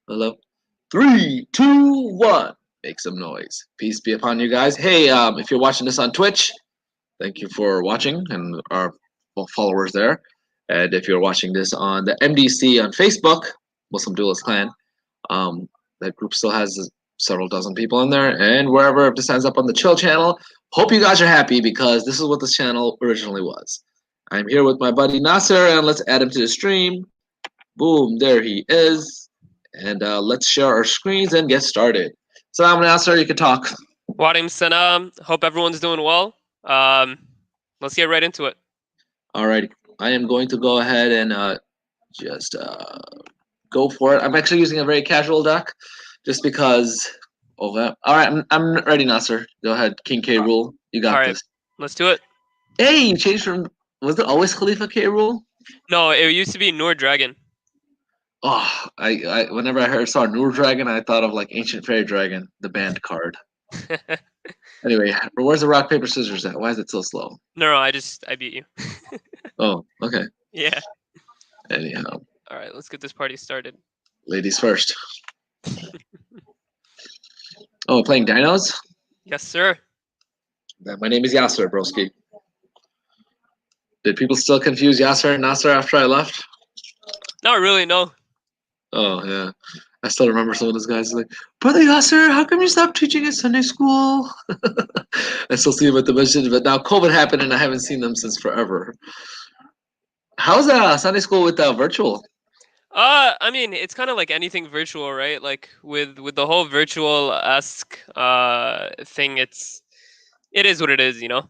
Hello. Three, two, one. Make some noise. Peace be upon you guys. Hey, if you're watching this on Twitch, thank you for watching and our followers there. And if you're watching this on the MDC on Facebook, Muslim Duelist Clan, that group still has several dozen people in there. And wherever if this ends up on the Chill channel, hope you guys are happy because this is what this channel originally was. I'm here with my buddy Nasar, and let's add him to the stream. Boom, there he is. And let's share our screens and get started. Salaam Nasar, you can talk. Walaikum salam. Hope everyone's doing well. Let's get right into it. All right, I am going to go ahead and just go for it. I'm actually using a very casual deck, just because. All right, I'm ready, Nasar. Go ahead, King K rule. You got this. Let's do it. Hey, you changed from. Was it always Khalifa K rule? No, it used to be Noor Dragon. Oh, I whenever I saw Noor Dragon, I thought of like Ancient Fairy Dragon, the banned card. Anyway, where's the rock paper scissors at? Why is it so slow? No, I beat you. Oh, okay. Yeah. Anyhow. All right, let's get this party started. Ladies first. Oh, playing dinos? Yes, sir. My name is Yaser, broski. Did people still confuse Yaser and Nasar after I left? Not really, no. Oh, yeah. I still remember some of those guys like, Brother Yaser, how come you stopped teaching at Sunday school? I still see them at the masjid, but now COVID happened and I haven't seen them since forever. How's Sunday school with virtual? I mean, it's kind of like anything virtual, right? Like with the whole virtual-esque thing, it is what it is, you know?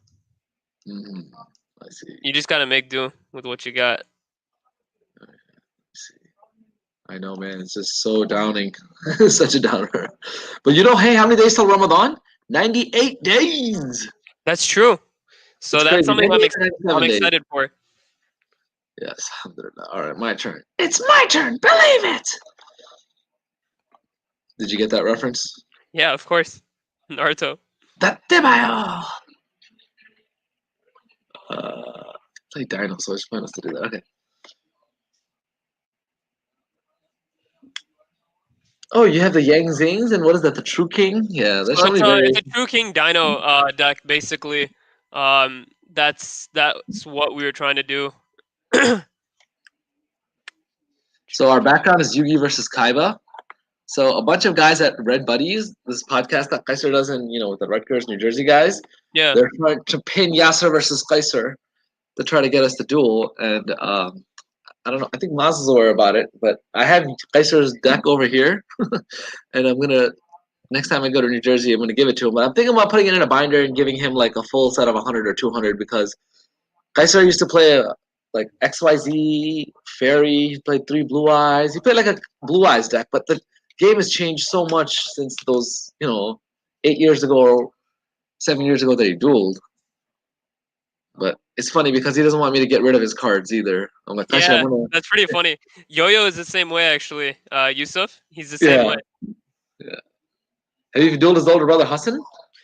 I see. You just gotta make do with what you got. I know, man. It's just so downing. Such a downer. But hey, how many days till Ramadan? 98 days. That's true. So that's something I'm excited for. Yes, alhamdulillah. All right, my turn. It's my turn. Believe it. Did you get that reference? Yeah, of course. Naruto. Dattebayo. Play Dino, so I just want us to do that. Okay. Oh, you have the Yang Zings, and what is that? The True King? Yeah, that's so it's a True King Dino deck, basically. That's what we were trying to do. So our background is Yugi versus Kaiba. So a bunch of guys at Red Buddies, this podcast that Kaiser does in, with the Rutgers, New Jersey guys. Yeah. They're trying to pin Yaser versus Kaiser to try to get us to duel, and I don't know. I think Maz is aware about it, but I have Kaiser's deck over here, and I'm gonna next time I go to New Jersey, I'm gonna give it to him. But I'm thinking about putting it in a binder and giving him like a full set of 100 or 200 because Kaiser used to play like XYZ Fairy. He played 3 Blue Eyes. He played like a Blue Eyes deck, but the game has changed so much since those 8 years ago or 7 years ago that he dueled. But it's funny because he doesn't want me to get rid of his cards either. I'm like, yeah, that's pretty funny. Yo-Yo is the same way, actually. Yusuf, he's the same way. Yeah. Have you dueled his older brother Hassan?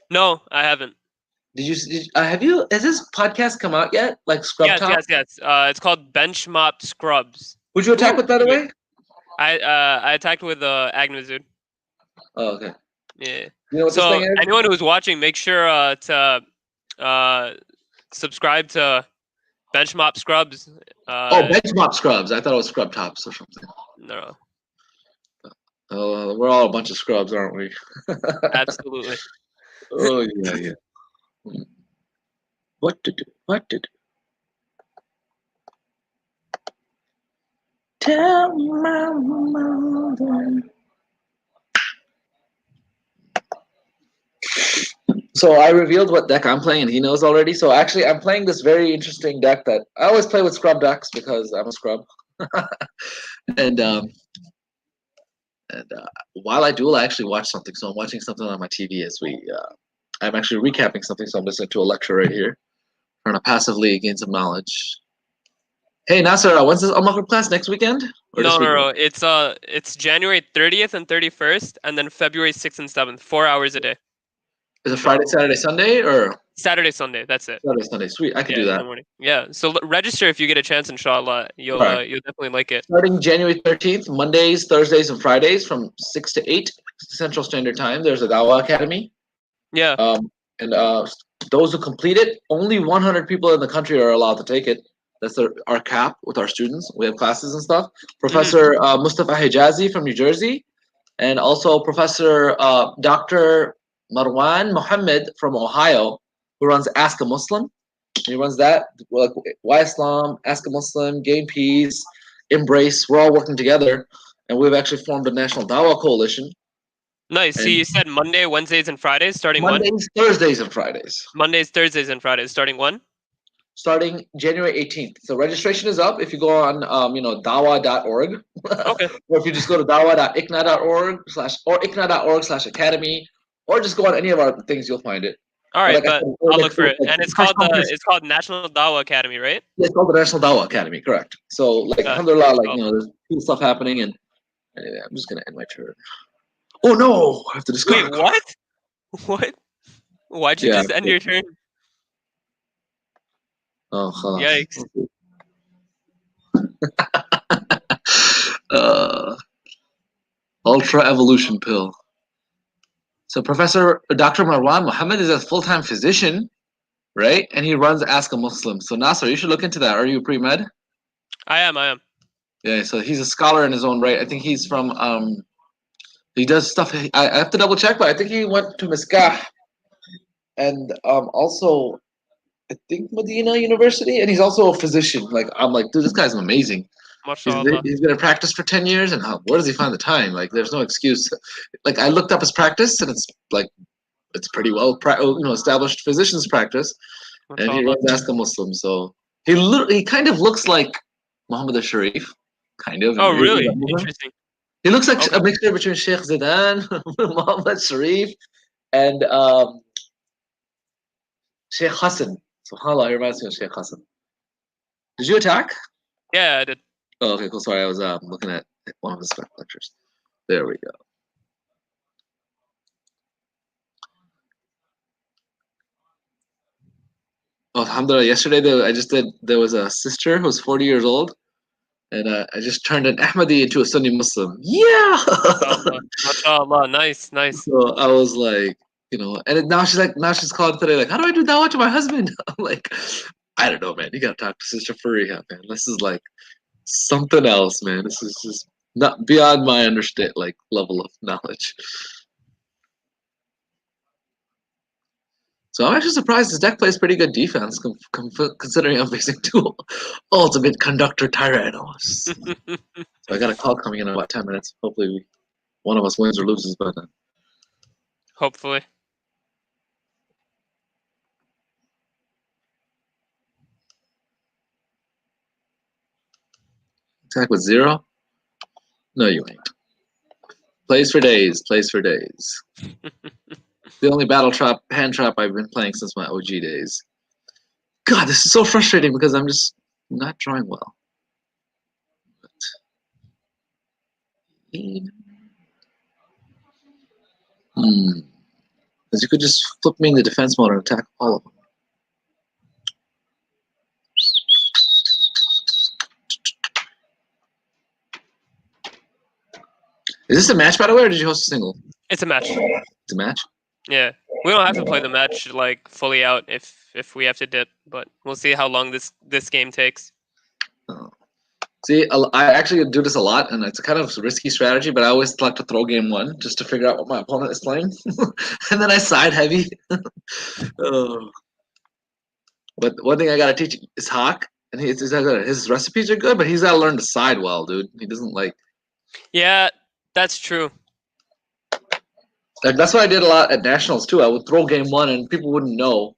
No, I haven't. Have you? Has this podcast come out yet? Like Scrub Top? Yes. It's called Bench Mop Scrubs. Would you attack with, by the way? I attacked with Agnazud. Oh, okay. Yeah. You know what so this thing is? Anyone who's watching, make sure to subscribe to Bench Mop Scrubs. Bench Mop Scrubs. I thought it was Scrub Tops or something. No. We're all a bunch of scrubs, aren't we? Absolutely. Oh, yeah. What to do? Tell my mother. So I revealed what deck I'm playing, and he knows already. So actually, I'm playing this very interesting deck that I always play with scrub decks because I'm a scrub. and while I duel, I actually watch something. So I'm watching something on my TV as I'm actually recapping something. So I'm listening to a lecture right here, trying to passively gain some knowledge. Hey Nasar, when's this Al-Maghrib class? Next weekend? No. It's January 30th and 31st, and then February 6th and 7th. 4 hours a day. Is it Friday, Saturday, Sunday, or Saturday, Sunday. That's it. Saturday, Sunday? Sweet, I could Yeah, do in that. the morning. Yeah. So register if you get a chance. Inshallah, Right. you'll definitely like it. Starting January 13th, Mondays, Thursdays, and Fridays from 6 to 8 Central Standard Time. There's a Dawah Academy. Yeah. And those who complete it, only 100 people in the country are allowed to take it. That's our cap with our students. We have classes and stuff. Professor Mustafa Hijazi from New Jersey, and also Professor Dr. Marwan Mohammed from Ohio, who runs Ask a Muslim. He runs that. Like, Why Islam, Ask a Muslim, Gain Peace, Embrace. We're all working together, and we've actually formed a national Dawah coalition. Nice. So you said Monday, Wednesdays, and Fridays, starting Mondays, when? Thursdays, and Fridays. Mondays, Thursdays, and Fridays, starting when? Starting January 18th. So registration is up if you go on, dawa.org. Okay. Or if you just go to dawa.ikna.org or ikna.org/academy, or just go on any of our things, you'll find it. All right, but I'll look for it. And it's called National Dawah Academy, right? Yeah, it's called the National Dawah Academy, correct. So, like, alhamdulillah, there's cool stuff happening, and anyway, I'm just gonna end my turn. Oh no, I have to discard. Wait, what? What? Why'd you just end your turn? Oh, yikes. Ultra evolution pill. So Professor Dr. Marwan Mohammed is a full-time physician, right? And he runs Ask a Muslim. So Nasar, you should look into that. Are you pre-med? I am. Yeah, so he's a scholar in his own right. I think he's from he does stuff. I have to double check, but I think he went to Miskah and also I think Medina University, and he's also a physician. Like, I'm like, dude, this guy's amazing. He's been in practice for 10 years, and where does he find the time? Like, there's no excuse. Like, I looked up his practice, and it's like, it's pretty well, established physician's practice, and he runs Ask a Muslim. So he kind of looks like Muhammad al-Sharif, kind of. Oh, really? Interesting. He looks like a mixture between Sheikh Zidane, Muhammad Sharif, and Sheikh Hassan. SubhanAllah, he reminds me of Sheikh Hassan. Did you attack? Yeah, I did. Oh, okay, cool. Sorry, I was looking at one of his lectures. There we go. Oh, alhamdulillah, yesterday there was a sister who was 40 years old, and I just turned an Ahmadi into a Sunni Muslim. Yeah! MashaAllah, nice. So I was like, and now she's calling today, like, how do I do dawah to my husband? I'm like, I don't know, man. You gotta talk to Sister Fariha, man. This is like something else, man. This is just not beyond my level of knowledge. So I'm actually surprised this deck plays pretty good defense, considering I'm facing two ultimate conductor tyrannos. So I got a call coming in about 10 minutes. Hopefully one of us wins or loses by then. Hopefully. Attack with 0? No, you ain't. Plays for days. The only battle trap, hand trap I've been playing since my OG days. God, this is so frustrating because I'm just not drawing well. Because you could just flip me in the defense mode and attack all of them. Is this a match, by the way, or did you host a single? It's a match. It's a match? Yeah. We don't have to play the match like fully out if we have to dip, but we'll see how long this game takes. Oh. See, I actually do this a lot, and it's a kind of risky strategy, but I always like to throw game one just to figure out what my opponent is playing. And then I side heavy. Oh. But one thing I gotta teach is Hawk, and his recipes are good, but he's gotta learn to side well, dude. He doesn't like. Yeah, that's true. Like, that's what I did a lot at nationals too. I would throw game one, and people wouldn't know.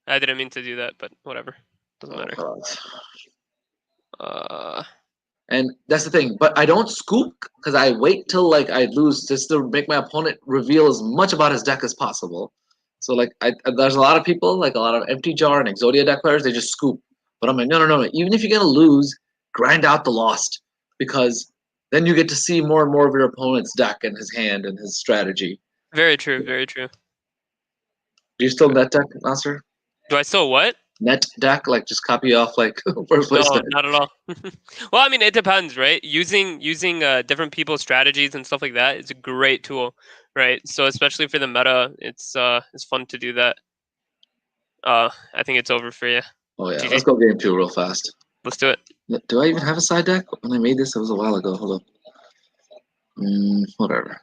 I didn't mean to do that, but whatever. Doesn't matter. And that's the thing. But I don't scoop because I wait till I lose just to make my opponent reveal as much about his deck as possible. So there's a lot of people, like a lot of Empty Jar and Exodia deck players, they just scoop. But I'm like, no. Even if you're gonna lose, grind out the lost, because then you get to see more and more of your opponent's deck and his hand and his strategy. Very true. Do you still net deck, Nasser? Do I still what? Net deck, like just copy off like first place No, deck. not at all. Well, I mean, it depends, right? Using different people's strategies and stuff like that is a great tool, right? So especially for the meta, it's fun to do that. I think it's over for you. Oh yeah, GG. let's go game 2 real fast. Let's do it. Do I even have a side deck? When I made this, it was a while ago. Hold on. Whatever.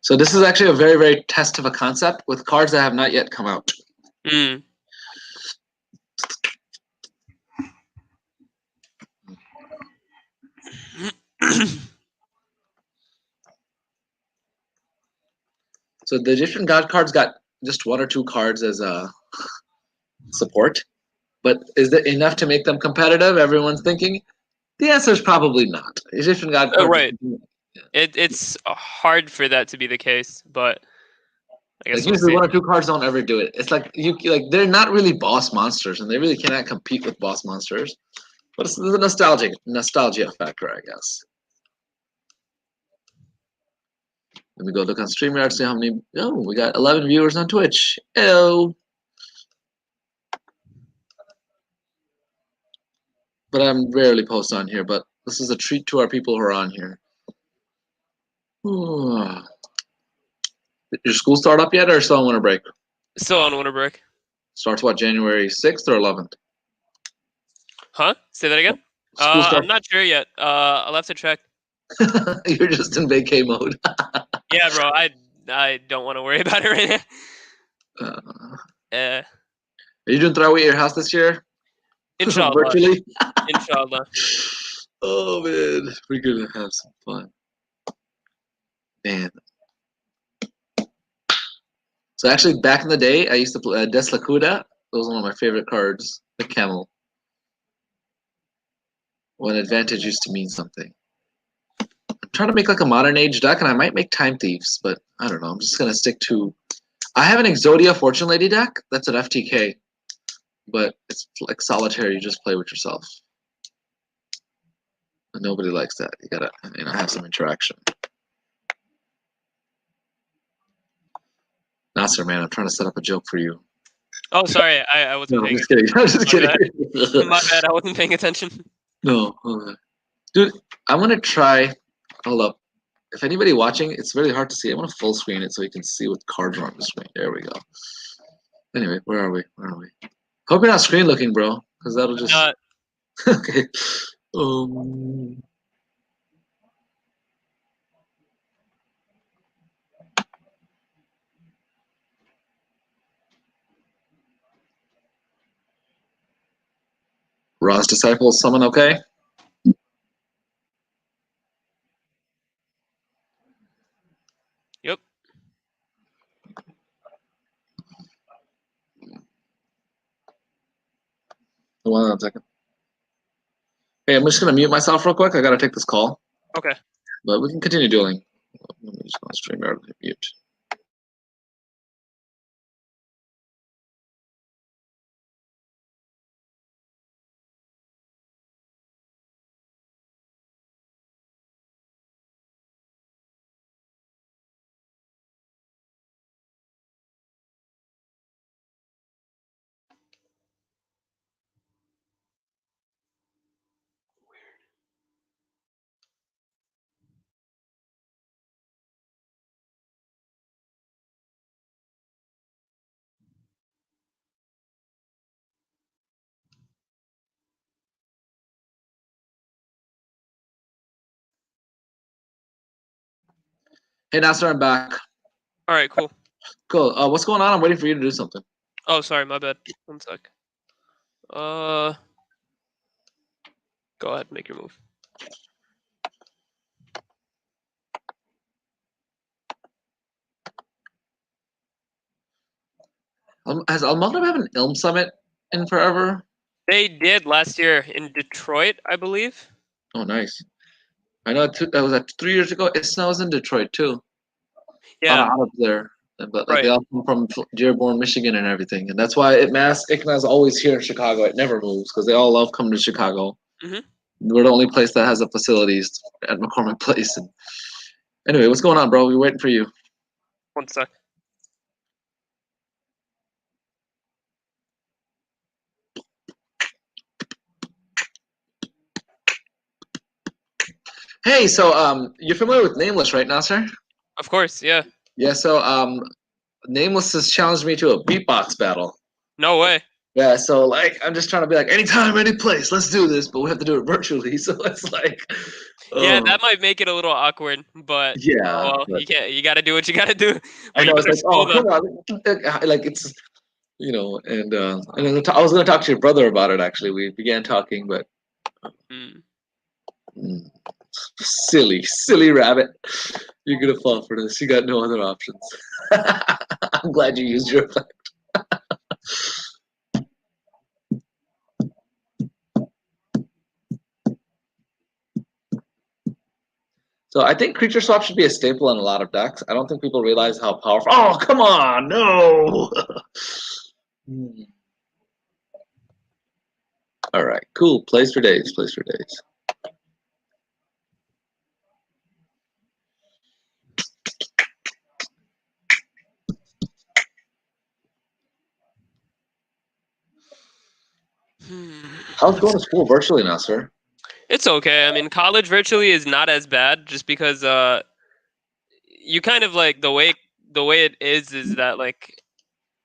So this is actually a very, very test of a concept with cards that have not yet come out. Mm. So the Egyptian God cards got just 1 or 2 cards as a support, but is that enough to make them competitive? Everyone's thinking. The answer is probably not. Egyptian God cards. Right. It's hard for that to be the case, but I guess Like we'll usually see. 1 or 2 cards don't ever do it. It's like they're not really boss monsters, and they really cannot compete with boss monsters. But it's the nostalgia factor, I guess. Let me go look on StreamYard, see how many. Oh, we got 11 viewers on Twitch. Hello. But I'm rarely post on here, but this is a treat to our people who are on here. Ooh. Did your school start up yet, or still on winter break? Still on winter break. Starts what, January 6th or 11th? Huh? Say that again? I'm not sure yet. I'll have to check. You're just in vacay mode. Yeah, bro. I don't want to worry about it right now. Are you doing Tarawih at your house this year? Inshallah. Virtually? Inshallah. Oh, man. We're going to have some fun. Man. So actually, back in the day, I used to play Deslakuda. That was one of my favorite cards. The camel. When advantage used to mean something. I'm trying to make like a modern age deck, and I might make Time Thieves, but I don't know. I'm just going to stick to... I have an Exodia Fortune Lady deck. That's an FTK. But it's like solitaire. You just play with yourself. And nobody likes that. You gotta, have some interaction. Nasser, man, I'm trying to set up a joke for you. Oh, sorry. I wasn't No, I'm paying just kidding. I'm just kidding. attention. My bad. I wasn't paying attention. No. Dude, I'm going to try... Hold up. If anybody watching, it's really hard to see. I want to full screen it so you can see what cards are on the screen. There we go. Anyway, where are we? Hope you're not screen looking, bro, because that'll just... Okay. Ra's Disciple, someone okay? Yep. Hold on a second. Hey, I'm just going to mute myself real quick. I got to take this call. Okay. But we can continue dueling. Let me just go on StreamYard and mute. Hey, Nasser, I'm back. All right. Cool. Cool. What's going on? I'm waiting for you to do something. Oh, sorry. My bad. 1 sec. Go ahead. Make your move. Has Al Maghrib have an Ilm Summit in forever? They did last year in Detroit, I believe. Oh, nice. I know that was 3 years ago. Isna was in Detroit too. Yeah. Out of there, but like Right. they all come from Dearborn, Michigan, and everything, and that's why ICNA is always here in Chicago. It never moves because they all love coming to Chicago. Mhm. We're the only place that has the facilities at McCormick Place. And anyway, what's going on, bro? We're waiting for you. 1 sec. Hey, so you're familiar with Nameless, right, Nasser? Of course, yeah. Yeah. So Nameless has challenged me to a beatbox battle. No way. Yeah. So like, I'm just trying to be like, anytime, any place, let's do this, but we have to do it virtually. So it's like, Yeah, oh that might make it a little awkward, but oh yeah. well, But you can't. You got to do what you got to do. I But you know it's better like, school oh them. come on, like it's and then I was gonna talk to your brother about it actually. We began talking, but Mm. mm, silly rabbit. You're gonna fall for this. You got no other options. I'm glad you used your. So I think creature swap should be a staple in a lot of decks. I don't think people realize how powerful. Oh come on, no. Hmm. All right, cool. Plays for days. Plays for days. How's going to school virtually now, sir? It's okay. I mean, college virtually is not as bad, just because you kind of like the way it is that like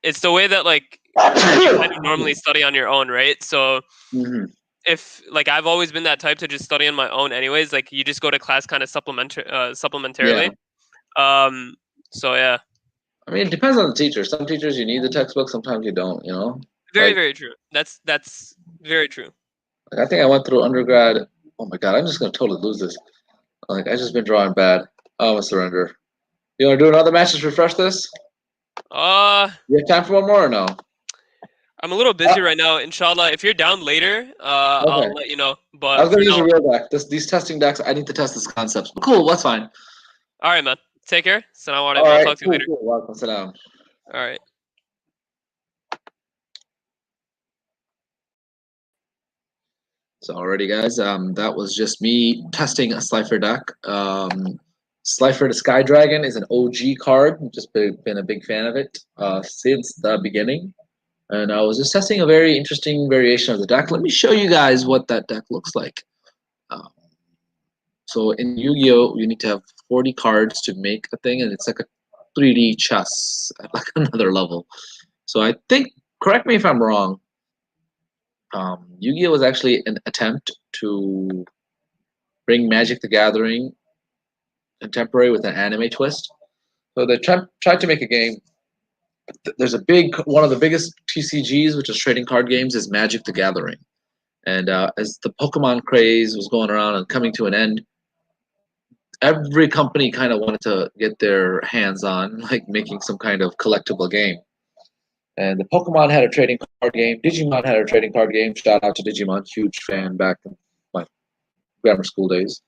it's the way that like you kind of normally study on your own, right? So Mhm. if like I've always been that type to just study on my own anyways, like you just go to class kind of Yeah. supplementarily. Um so yeah. I mean, it depends on the teacher. Some teachers you need the textbook, sometimes you don't. You know, Very, like, very true. That's very true. I think I went through undergrad. Oh my god, I'm just gonna totally lose this. Like I just been drawing bad. I'm gonna surrender. You wanna do another match? Just refresh this. Uh You have time for one more or no? I'm a little busy right now. Inshallah, if you're down later, Okay. I'll let you know. I was But for gonna use a now, real deck. These testing decks, I need to test this concepts. But cool, that's fine. all right, man. Take care. Assalamu All alaikum. I'll right, talk to you cool, later. cool. Welcome, salam. All right. So already, guys, that was just me testing a Slifer deck. Slifer the Sky Dragon is an OG card. Just been a big fan of it since the beginning. And I was just testing a very interesting variation of the deck. Let me show you guys what that deck looks like. Um, so in Yu-Gi-Oh, you need to have 40 cards to make a thing, and it's like a 3D chess at like another level. So I think, correct me if I'm wrong, Yu-Gi-Oh was actually an attempt to bring Magic the Gathering contemporary with an anime twist. So they tried to make a game. There's a big one of the biggest TCGs, which is trading card games, is Magic the Gathering. And as the Pokemon craze was going around and coming to an end, every company kind of wanted to get their hands on like making some kind of collectible game. And the Pokemon had a trading card game. Digimon had a trading card game. Shout out to Digimon, huge fan back in my grammar school days.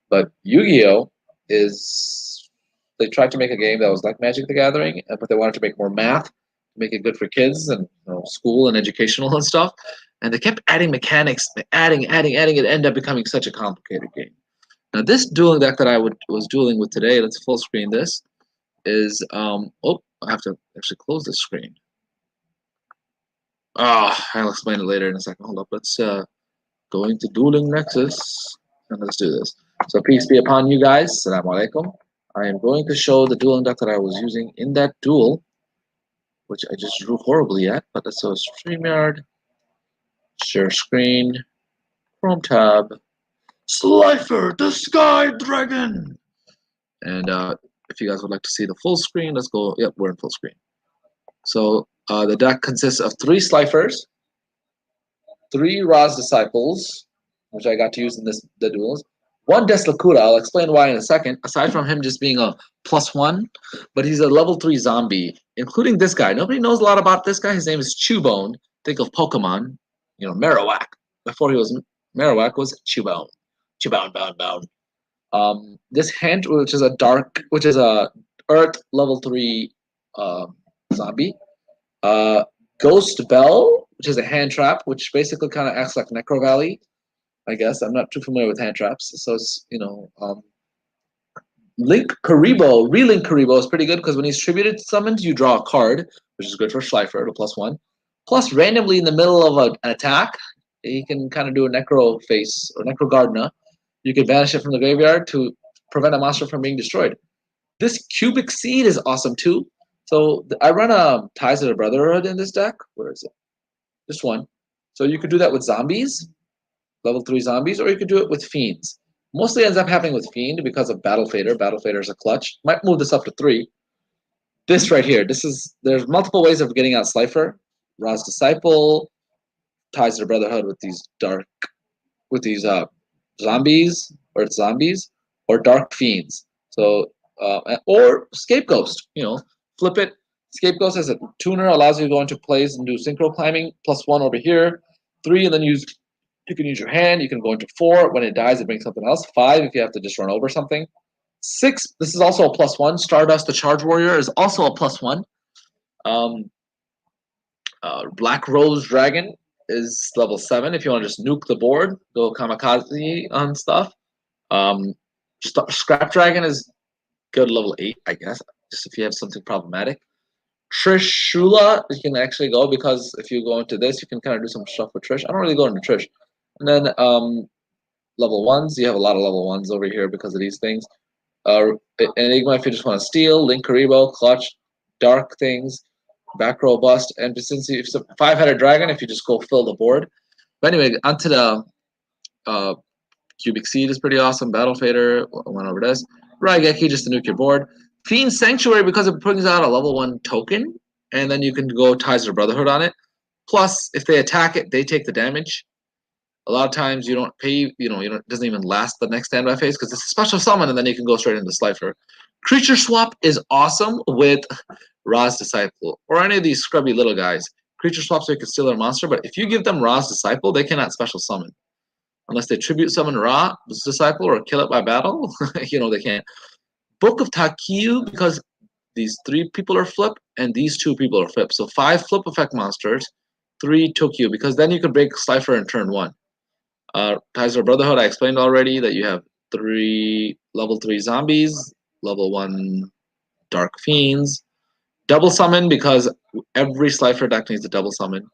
But Yu-Gi-Oh is they tried to make a game that was like Magic the Gathering, but they wanted to make more math, make it good for kids and school and educational and stuff. And they kept adding mechanics, adding. It ended up becoming such a complicated game. Now, this dueling deck that was dueling with today, let's full screen this, is, oh, I have to actually close the screen. I'll explain it later in a second. Hold up, let's go into Dueling Nexus, and let's do this. So peace be upon you guys. Assalamu alaikum. I am going to show the dueling deck that I was using in that duel, which I just drew horribly at, but let's go StreamYard, share screen, Chrome tab, Slifer the Sky Dragon. And if you guys would like to see the full screen, let's go. Yep, we're in full screen. So the deck consists of 3 Slifers, 3 Ra's Disciples, which I got to use in the duels, 1 Deslakuta. I'll explain why in a second. Aside from him just being a +1, but he's a level 3 zombie, including this guy. Nobody knows a lot about this guy. His name is Chewbone. Think of Pokemon, Marowak. Before he was Marowak, was Chewbone. Chewbone, bone. This hint, which is a Earth level 3 zombie. Ghost Bell, which is a hand trap, which basically kind of acts like Necro Valley. I guess I'm not too familiar with hand traps, so it's Link Karibo. Relink Karibo is pretty good because when he's tributed summoned, you draw a card, which is good for Schleifer, the +1. Plus, randomly in the middle of an attack, he can kind of do a Necro face or Necro Gardener. You can banish it from the graveyard to prevent a monster from being destroyed. This cubic seed is awesome too. So I run a Ties of the Brotherhood in this deck. Where is it? This one. So you could do that with zombies, level 3 zombies, or you could do it with fiends. Mostly ends up happening with fiend because of Battle Fader. Battle Fader is a clutch. Might move this up to 3. This right here. There's multiple ways of getting out Slifer. Ra's Disciple, Ties of the Brotherhood with these zombies, or it's zombies, or dark fiends. So or Scapegoat, flip it. Scapegoat as a tuner allows you to go into plays and do synchro climbing, +1 over here, 3, and then you can use your hand. You can go into 4. When it dies, it brings something else. 5 if you have to just run over something. 6, this is also a +1. Stardust the Charge Warrior is also a +1. Black Rose Dragon is level 7. If you want to just nuke the board, go kamikaze on stuff. Scrap Dragon is good level 8, I guess, just if you have something problematic. Trishula, you can actually go, because if you go into this, you can kind of do some stuff with Trish. I don't really go into Trish. And then level 1s, you have a lot of level 1s over here because of these things. Enigma, if you just want to steal. Link Karibo, Clutch, Dark Things, Back Row Bust, and since if it's a 5-headed dragon, if you just go fill the board. But anyway, onto the Cubic Seed is pretty awesome. Battle Fader, went over this. Raigeki, just to nuke your board. Fiend Sanctuary, because it brings out a level 1 token, and then you can go Ties of the Brotherhood on it. Plus, if they attack it, they take the damage. A lot of times you don't pay, it doesn't even last the next standby phase because it's a special summon, and then you can go straight into Slifer. Creature Swap is awesome with Ra's Disciple or any of these scrubby little guys. Creature Swap so you can steal their monster, but if you give them Ra's Disciple, they cannot special summon. Unless they tribute summon Ra's Disciple or kill it by battle, they can't. Book of Takiyu, because these 3 people are flip and these 2 people are flip. So 5 flip effect monsters, 3 Tokyo, because then you can break Slifer in turn 1. Ties of Brotherhood, I explained already that you have 3 level 3 zombies, level 1 dark fiends. Double summon, because every Slifer deck needs a double summon.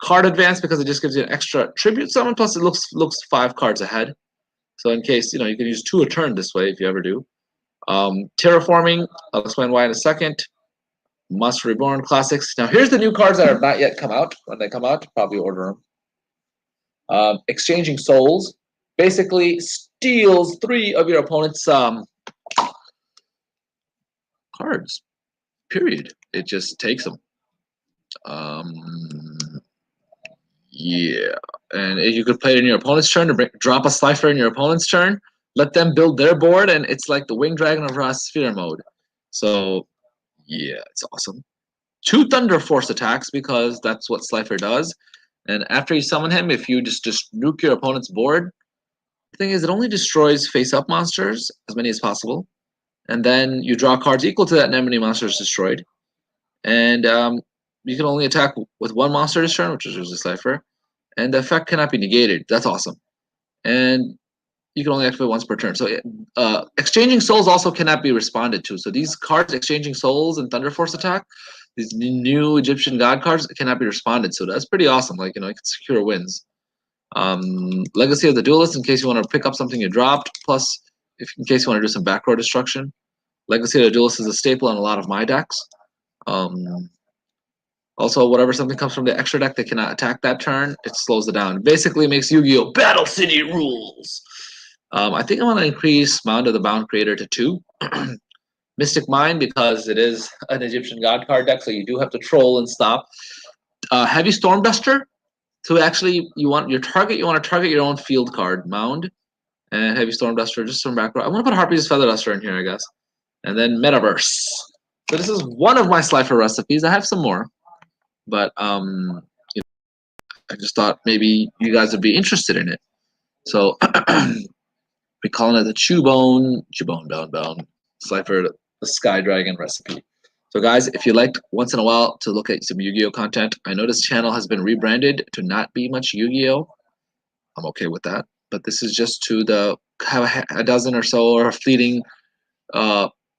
Card advance, because it just gives you an extra tribute summon, plus it looks 5 cards ahead. So in case, you can use 2 a turn this way if you ever do. Terraforming, I'll explain why in a second. Monster Reborn Classics. Now here's the new cards that have not yet come out. When they come out, probably order them. Exchanging Souls basically steals 3 of your opponent's cards. Period. It just takes them. Yeah, and you could play it in your opponent's turn to drop a Slifer in your opponent's turn. Let them build their board, and it's like the Winged Dragon of Ra's Sphere mode. So, yeah, it's awesome. 2 Thunder Force attacks, because that's what Slifer does. And after you summon him, if you just nuke your opponent's board, the thing is, it only destroys face-up monsters, as many as possible. And then you draw cards equal to that and how many monsters destroyed. And you can only attack with 1 monster this turn, which is usually Slifer. And the effect cannot be negated. That's awesome. And you can only activate once per turn. So Exchanging Souls also cannot be responded to. So these cards, Exchanging Souls and Thunder Force attack, these new Egyptian God cards cannot be responded. So that's pretty awesome. Like, you can secure wins. Legacy of the Duelist, in case you want to pick up something you dropped. Plus, in case you want to do some back row destruction. Legacy of the Duelist is a staple in a lot of my decks. Also, whatever something comes from the extra deck that cannot attack that turn, it slows it down. It basically makes Yu-Gi-Oh! Battle City rules. I think I'm going to increase Mound of the Bound Creator to 2. Mystic Mind, because it is an Egyptian God card deck, so you do have to troll and stop. Heavy Storm Duster. So actually, you want to target your own field card, Mound, and Heavy Storm Duster, just some back row. I want to put Harpy's Feather Duster in here, I guess. And then Metaverse. So this is one of my Slifer recipes. I have some more. But I just thought maybe you guys would be interested in it. So we're calling it the Chewbone Slifer the Sky Dragon recipe. So guys, if you liked once in a while to look at some Yu-Gi-Oh content, I know this channel has been rebranded to not be much Yu-Gi-Oh. I'm okay with that. But this is just to have a dozen or so or fleeting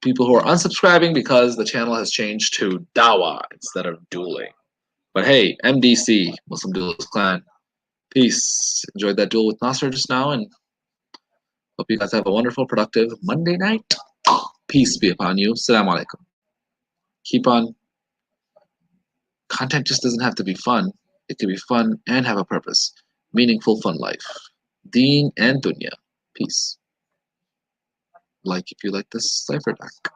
people who are unsubscribing because the channel has changed to Dawa instead of dueling. But hey, MDC, Muslim Duelist Clan. Peace. Enjoyed that duel with Nasar just now, and Hope you guys have a wonderful, productive Monday night. Peace be upon you. Assalamu alaikum. Keep on. Content just doesn't have to be fun. It can be fun and have a purpose. Meaningful, fun life. Deen and dunya. Peace. Like if you like this Slifer deck.